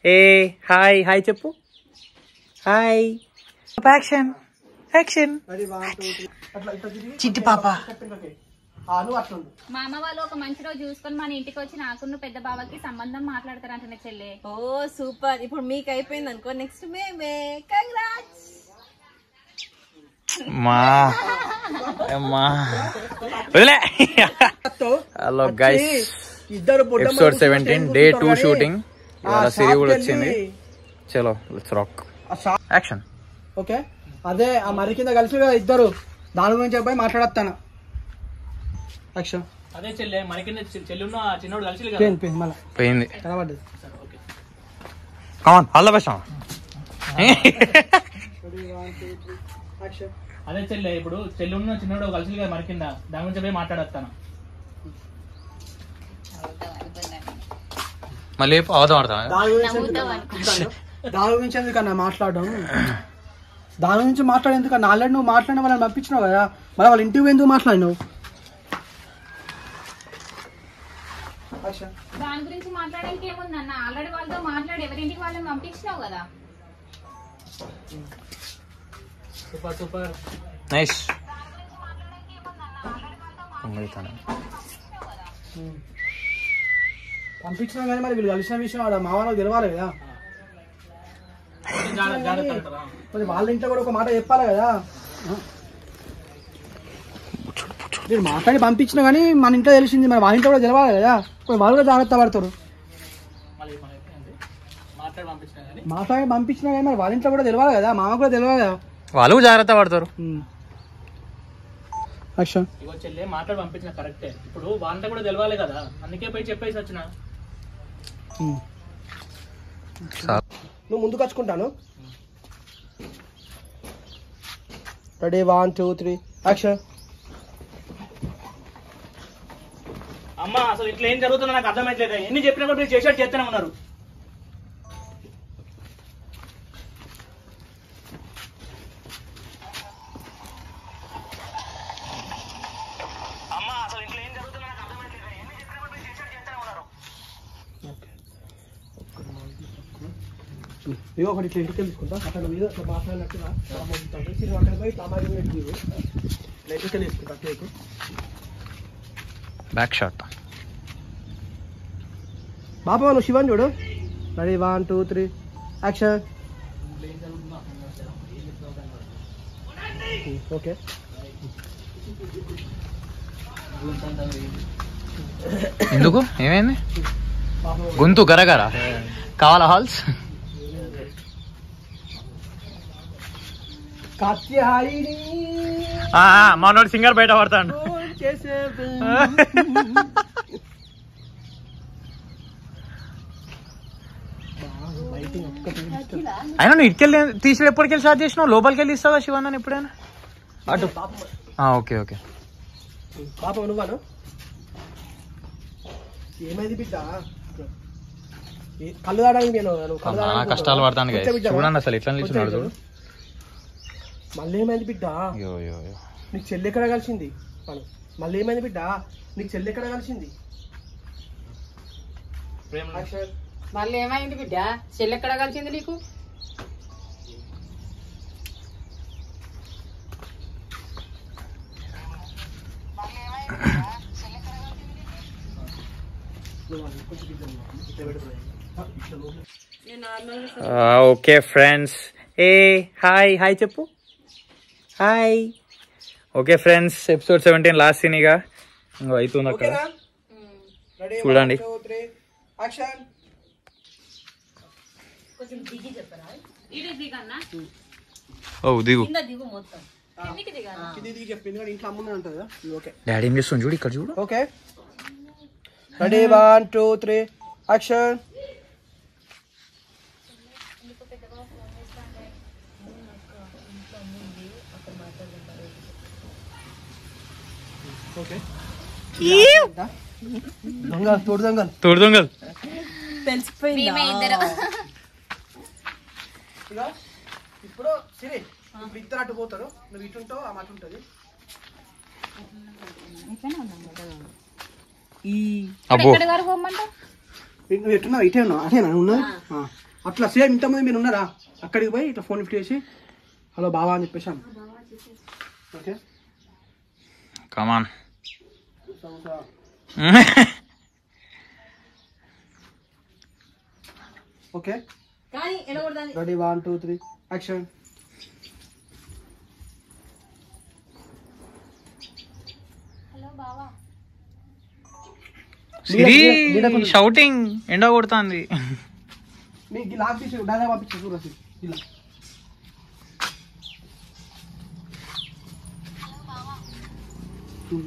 ఏ hi hi చెప్పు. Hi action action. చిట్టి పాప మా అమ్మ వాళ్ళు ఒక మంచి రోజు చూసుకొని మన ఇంటికి వచ్చి నాకు పెద్ద బావకి సంబంధం మాట్లాడతారంటే చెల్లె. ఓ సూపర్. ఇప్పుడు మీకు అయిపోయింది అనుకో, నెక్స్ట్ మేమే. Congrats. Hello guys, episode 17 day 2 shooting. ఇవాళ సిరి కూడా వచ్చింది. చలో లెట్స్ రాక్. యాక్షన్. ఓకే, అదే ఆ మరి కింద కలిసి ఇద్దరు దాని గురించి పోయి మాట్లాడతాను. యాక్షన్. అదే చెల్లె మరి కింద చెల్లున్న చిన్నోడు కలిసి పోయింది. కనబడ్డది. Come on all the best. అదే చెల్లె ఇప్పుడు చెల్లున్న చిన్నోడు కలిసి కదా మరి కింద, దాని గురించి పోయి మాట్లాడతాను. మళ్ళీ అవధం ఆడతా. దాని గురించి ఎందుకన్నా మాట్లాడడం, దాని గురించి మాట్లాడేందుకన్నా ఆల్రెడీ నువ్వు మాట్లాడిన వాళ్ళని పంపించినావు కదా, మరి వాళ్ళ ఇంటికి ఎందుకు మాట్లాడినావు? దాని గురించి మాట్లాడడానికి ఏముందన్న, ఆల్రెడీ వాళ్ళతో మాట్లాడి ఎవరింటికి వాళ్ళని పంపించినావు కదా. Super super nice. పంపించినా కానీ మరి వీళ్ళు కలిసిన విషయం వాళ్ళ మా వాళ్ళకి తెలవాలి కదా, మరి వాళ్ళ ఇంట్లో కూడా ఒక మాట చెప్పాలి కదా. మీరు మాట్లాడి పంపించినా కానీ మన ఇంట్లో తెలిసింది, మరి వాళ్ళ ఇంట్లో కూడా తెలవాలి కదా, వాళ్ళు కూడా జాగ్రత్త పడతారు. మాట్లాడి పంపించినా కానీ మరి వాళ్ళ ఇంట్లో కూడా తెలవాలి కదా, మామ కూడా తెలవాలి కదా, వాళ్ళు జాగ్రత్త పడతారు. ఇగో చెల్లె మాట్లాడి పంపించిన కరెక్టే, ఇప్పుడు వాళ్ళంతా కూడా తెలవాలి కదా, అందుకే పోయి చెప్పేసి వచ్చిన. నువ్వు ముందుకు వచ్చుకుంటాను. Ready 1 2 3 action. అమ్మ అసలు ఇట్లా ఏం జరుగుతుందో నాకు అర్థమైతలేదు. ఎన్ని చెప్పినా కూడా మీరు చేసేట్టు చేస్తూనే ఉన్నారు. ఇవి ఒకటి ఇట్లా ఇంటికి తీసుకుంటా, అక్కడ మీద ఇట్లా మాట్లాడినట్టుగా అక్కడ పోయి సామాజిక ఇంటికి తీసుకుంటా. Cake back shot. బాబా నువ్వు శివన్ చూడు. Ready 1 2 3 action. ఓకే, ఎందుకు ఏమైంది? గొంతు గరగరా కావాలా హాల్స్? మనోడు సింగర్ బయట పడతాడు. అయినా నువ్వు ఇటుకెళ్ళి తీసి ఎప్పటికెళ్ళి స్టార్ట్ చేసినావు? లోపలికి వెళ్ళి ఇస్తావా శివన్న ఎప్పుడైనా? అటు ఓకే ఓకే. పాప నువ్వాను ఏమైంది బిడ్డ? కళ్ళు తాగడానికి కష్టాలు పడతాను చూడండి అసలు ఎట్లా నిల్చున్నాడు చూడు. మళ్ళీ ఏమైంది బిడ్డ? నీకు చెల్లి ఎక్కడ కలిసింది? మళ్ళీ ఏమైంది బిడ్డ? నీకు చెల్లి ఎక్కడ కలిసింది? మళ్ళీ ఏమైంది బిడ్డ? చెల్లి ఎక్కడ కలిసింది నీకు? ఓకే ఫ్రెండ్స్, ఏ హాయ్ హాయ్ చెప్పు. Hi. Okay friends, episode 17 last scene. ఇక ఇంకో అవుతుంది అక్కడ చూడండి. ఓ దిగు. డాడీ ఏం చేస్తుంది చూడు, ఇక్కడ చూడు. Okay, ready 1 2 3 action. తోడు దొంగలు తెలిసిపోయింది. ఇప్పుడు సిరి ఇద్దరు అటు పోతారు, నువ్వు ఇటుంటావు, ఆ మాట ఉంటుంది. నువ్వు ఎట్టున్నావు? ఇటే ఉన్నావు? అదేనా ఉన్నది? అట్లా సేమ్ ఇంతమంది మీరు ఉన్నారా అక్కడికి పోయి ఇట్లా ఫోన్ లిఫ్ట్ చేసి హలో బావా అని చెప్పేసాను. Okay come on. ఓకే కానీ ఎడగొడదాన్ని. Ready 1 2 3 action. హలో బావా. సిరి షౌటింగ్ ఎండ కొడుతుంది. నీకు లాక్ తీసి డైలాగ్ పంపించు చూడసి ఇలా.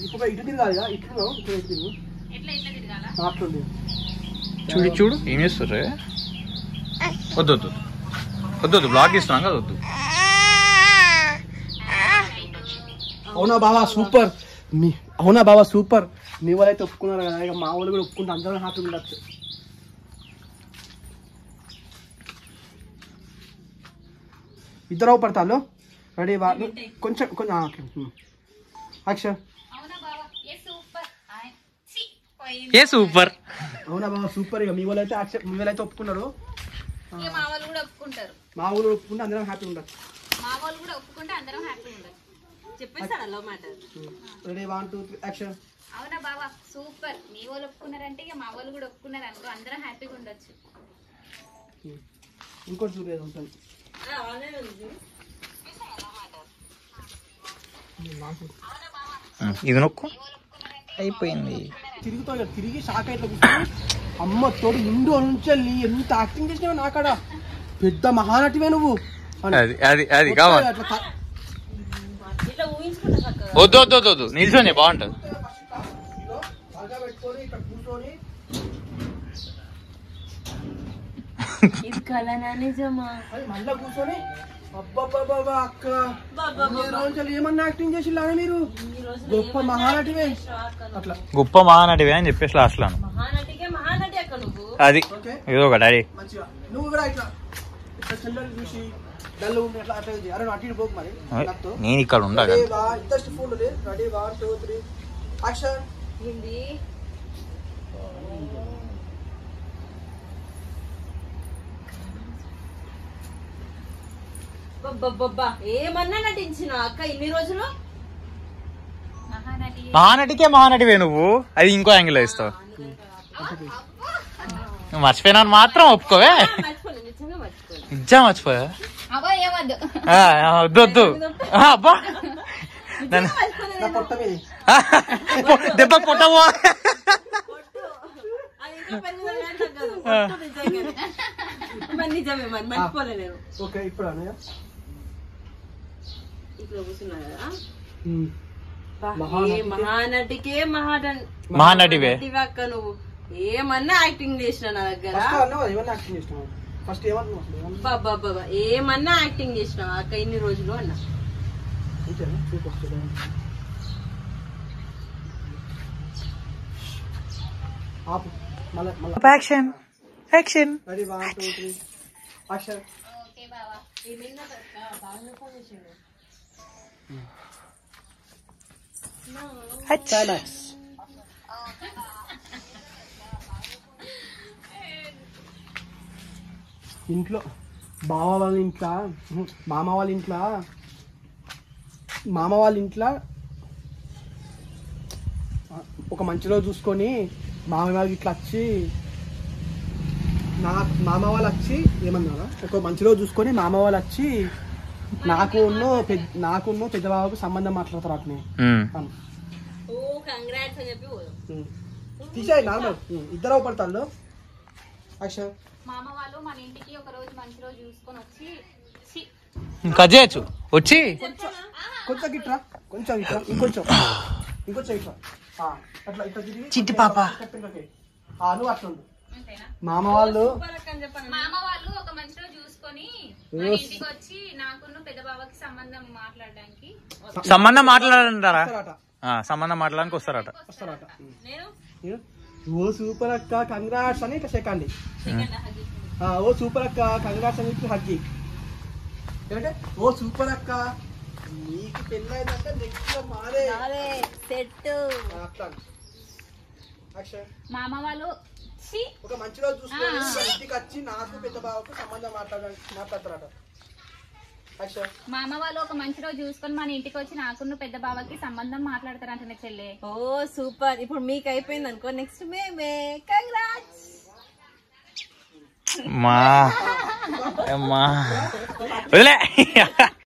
ఇప్పుడు ఇటు తిరగాలి కదా, ఇటు ఇక్కడ ఇటు తిరుగు. ఎట్లా తిరగాల? అట్లుంది చూడు ఏం చేస్తారు. వద్దు వద్దు వద్దు వద్దు బ్లాక్ ఇస్తున్నాం కదా వద్దు. అవునా బావా సూపర్. అవునా బావా సూపర్. మీ వాళ్ళు అయితే ఒప్పుకున్నారు కదా, ఇక మా వాళ్ళు కూడా ఒప్పుకుంటే అందరూ హ్యాపీగా ఉండొచ్చు. ఇద్దరు పడతాను. రెడీ కొంచెం కొంచెం యాక్షన్. అవునా బావా ఏ సూపర్. ఏ సూపర్. అవునా బావా సూపర్. ఇక మీ వాళ్ళు అయితే యాక్సెప్ట్, మీ వాళ్ళు అయితే ఒప్పుకున్నారు. ఇక మా వాళ్ళు కూడా ఒప్పుకుంటారు. మా ఊరు ఒప్పుకుంటే అందరం హ్యాపీగా ఉండొచ్చు. మా వాళ్ళు కూడా ఒప్పుకుంటే అందరం హ్యాపీగా ఉండొచ్చు. చెప్పేస్తాను లవ్ మ్యాటర్. Ready 1 2 3 action. అవునా బావా సూపర్. మీ వాళ్ళు ఒప్పుకున్నారంటే ఇక మా వాళ్ళు కూడా ఒప్పుకున్నారు అనుకో, అందరం హ్యాపీగా ఉండొచ్చు. ఇంకోటి చూడలేదు ఉంటుంది. ఇది నొక్కు అయిపోయింది. తిరుగుతావు ఇక, తిరిగి షాక్ అయితే కూర్చొని అమ్మ తోడు ఇండు నుంచి వెళ్ళి ఎంత యాక్టింగ్ చేసినావు నాకాడ, పెద్ద మహానటివే నువ్వు. అది అది అది కావాలి. ఇట్లా ఊహించుకుంటా చక్కగా. వద్దు వద్దు వద్దు వద్దు నిల్చొని బాగుంటుంది. ఇది కలనా నిజమా? మళ్ళా కూర్చొని అబ్బా అక్క ఏమన్నా యాక్టింగ్ చేసి మీరు గొప్ప మహానటివే అట్లా. గొప్ప మహానటివే అని చెప్పేసి లాస్ట్ లో మహానటికే మహానటి అక్క నువ్వు. అది ఏదో ఒక డాడీ మంచిగా నువ్వు కూడా ఇట్లా ఇట్లా చెల్లెలు చూసి డల్ ఉండి అట్లా అట్లా అరే అటు ఇటు పోకు మరి. నేను ఇక్కడ ఉండగా ఇంట్రెస్ట్ ఫోన్ రెడీ 1 2 3 యాక్షన్. ఏంది బబ్బబ్బబ్బా ఏమన్నా నటించిన అక్క ఇన్ని రోజులు? మహానటి. మహానటికే మహానటివే నువ్వు. అది ఇంకో యాంగిల్ లో ఇస్తావు. నువ్వు మర్చిపోయినా మాత్రం ఒప్పుకోవే. మర్చిపోలేదు, నిజంగా మర్చిపోలేదు. నిజం మర్చిపోయా. అబ్బా ఏమద్దు. వద్దు వద్దు అబ్బా నా పొట్ట మీద దెబ్బ పొట్టవో. అది ఇంకా పెరుగుదల అంటే కాదు, పొట్టు నిజంగానే. మరి నిజమే, మరి మర్చిపోలే నేను. ఓకే ఇప్పుడు అన్నయ్య ఇప్పుడు కూర్చున్నా కదా. మహానటికే- మహానటికే మహానటివే అక్క నువ్వు. ఏమన్నా యాక్టింగ్ చేసిన నా దగ్గర. ఏమన్నా యాక్టింగ్ చేస్తున్నావు ఫస్ట్ ఏమన్నా బాబా ఏమన్నా యాక్టింగ్ చేసిన అక్క ఇన్ని రోజులు అన్న. Action action. Ready 1 2 3 action. Okay బావా. క్లైమాక్స్. ఇంట్లో బావ వాళ్ళ ఇంట్లో మామ వాళ్ళ ఇంట్లో ఒక మంచి రోజు చూసుకొని మామ వాళ్ళకి ఇట్లా వచ్చి మామ వాళ్ళు వచ్చి ఏమన్నారా, ఒక మంచి రోజు చూసుకొని మామ వాళ్ళు వచ్చి నాకున్న పెద్ద బావకు సంబంధం మాట్లాడతారు అట్నే. ఓ కంగ్రాట్స్ అని చెప్పి తీసేయి నార్మల్. ఇద్దరు పడతాను. యాక్షన్. మామ వాళ్ళు మన ఇంటికి ఒక రోజు మంచి రోజు చూసుకొని వచ్చి ఇంకా చేయొచ్చు వచ్చి కొంచెం ఇట్లా ఇంకొంచెం ఇట్లా అట్లా ఇట్లా తిరిగి చిట్టి పాప. నువ్వు అట్లా ఉండు. అంతేనా? మామ వాళ్ళు మామ వాళ్ళు ఒక మంచి రోజు చూసుకొని మన ఇంటికి వచ్చి నాకున్న పెద్ద బావకి సంబంధం మాట్లాడడానికి సంబంధం మాట్లాడాలంటారా? వస్తారట. సంబంధం మాట్లాడడానికి వస్తారట. నేను ఓ సూపర్ అక్క కంగ్రాట్స్ అని ఇట్లా సెకండ్. ఓ సూపర్ అక్క కంగ్రాట్స్ అని చెప్పి హగ్గి. ఏంటంటే ఓ సూపర్ అక్క నీకు పెళ్ళైందంటే నెక్స్ట్ మాదే సెట్. అట్లా. యాక్షన్. మామ వాళ్ళు ఒక మంచి రోజు చూసుకొని మా ఇంటికి వచ్చి నాకు పెద్ద బావకు సంబంధం మాట్లాడతారట. మా అమ్మ వాళ్ళు ఒక మంచి రోజు చూసుకొని మన ఇంటికి వచ్చి నాకున్న పెద్ద బావకి సంబంధం మాట్లాడతారంటే చెల్లె. ఓ సూపర్. ఇప్పుడు మీకు అయిపోయింది అనుకో, నెక్స్ట్ మేమే. కంగ్రాట్స్. వదిలే